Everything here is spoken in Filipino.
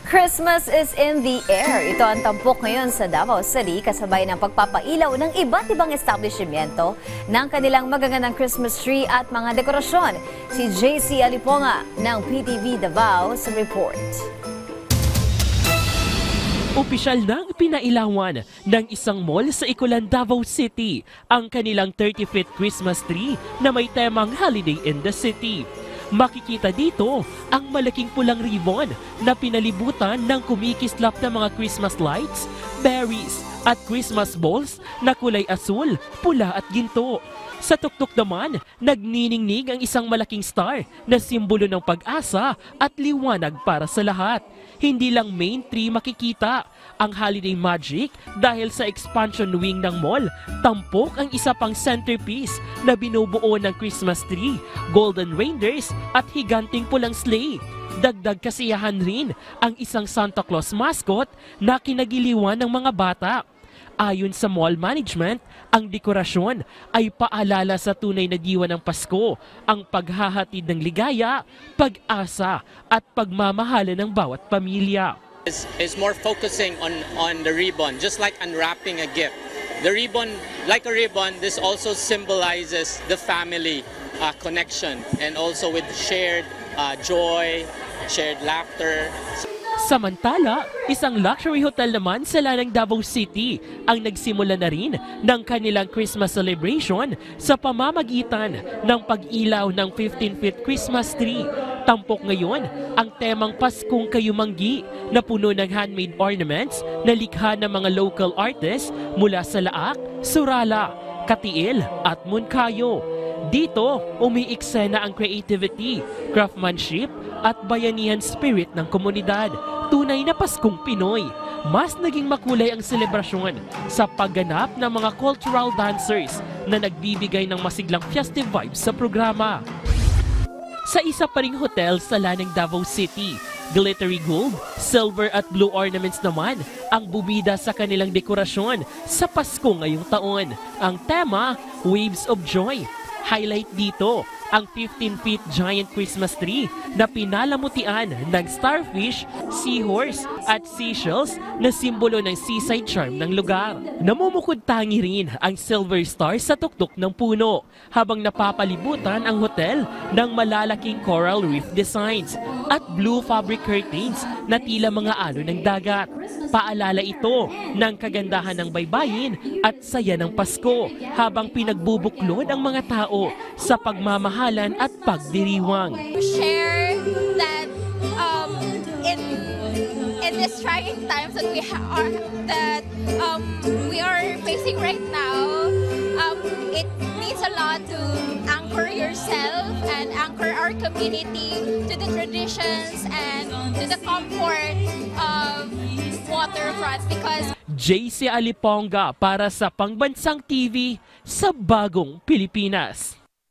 Christmas is in the air. Ito ang tampok ngayon sa Davao City kasabay ng pagpapailaw ng iba't ibang establishmento ng kanilang magagandang Christmas tree at mga dekorasyon. Si JC Aliponga ng PTV Davao sa report. Opisyal nang pinailawan ng isang mall sa Ikulan, Davao City ang kanilang 35th Christmas tree na may temang Holiday in the City. Makikita dito ang malaking pulang ribbon na pinalibutan ng kumikislap na mga Christmas lights, berries at Christmas balls na kulay asul, pula at ginto. Sa tuktok naman, nagniningnig ang isang malaking star na simbolo ng pag-asa at liwanag para sa lahat. Hindi lang main tree makikita ang holiday magic dahil sa expansion wing ng mall, tampok ang isa pang centerpiece na binubuo ng Christmas tree, golden reindeers at higanting pulang sleigh. Dagdag kasiyahan rin ang isang Santa Claus mascot na kinagiliwan ng mga bata. Ayon sa mall management, ang dekorasyon ay paalala sa tunay na diwa ng Pasko, ang paghahatid ng ligaya, pag-asa at pagmamahala ng bawat pamilya. Is more focusing on the ribbon, just like unwrapping a gift. The ribbon, like a ribbon, this also symbolizes the family connection and also with shared joy, shared laughter. Samantala, isang luxury hotel naman sa Lanang, Davao City ang nagsimula na rin ng kanilang Christmas celebration sa pamamagitan ng pag-ilaw ng 15th Christmas tree. Tampok ngayon ang temang Paskong Kayumanggi na puno ng handmade ornaments na likha ng mga local artists mula sa Laak, Surala, Katiil at Moncayo. Dito, umiiksena ang creativity, craftsmanship at bayanihan spirit ng komunidad. Tunay na Paskong Pinoy. Mas naging makulay ang selebrasyon sa pagganap ng mga cultural dancers na nagbibigay ng masiglang festive vibes sa programa. Sa isa pa ring hotel sa Lanang, Davao City, glittery gold, silver at blue ornaments naman ang bumida sa kanilang dekorasyon sa Pasko ngayong taon. Ang tema, Waves of Joy. Highlight dito ang 15-feet giant Christmas tree na pinalamutian ng starfish, seahorse at seashells na simbolo ng seaside charm ng lugar. Namumukod tangi rin ang silver star sa tuktok ng puno habang napapalibutan ang hotel ng malalaking coral reef designs at blue fabric curtains na tila mga alon ng dagat. Paalala ito ng kagandahan ng baybayin at saya ng Pasko habang pinagbubuklod ang mga tao sa pagmamahalan at pagdiriwang. Share that in these trying times that we are facing right now, it means a lot to anchor yourself and anchor our community to the traditions and to the comfort of waterfront because JC Aliponga para sa Pangbansang TV sa Bagong Pilipinas.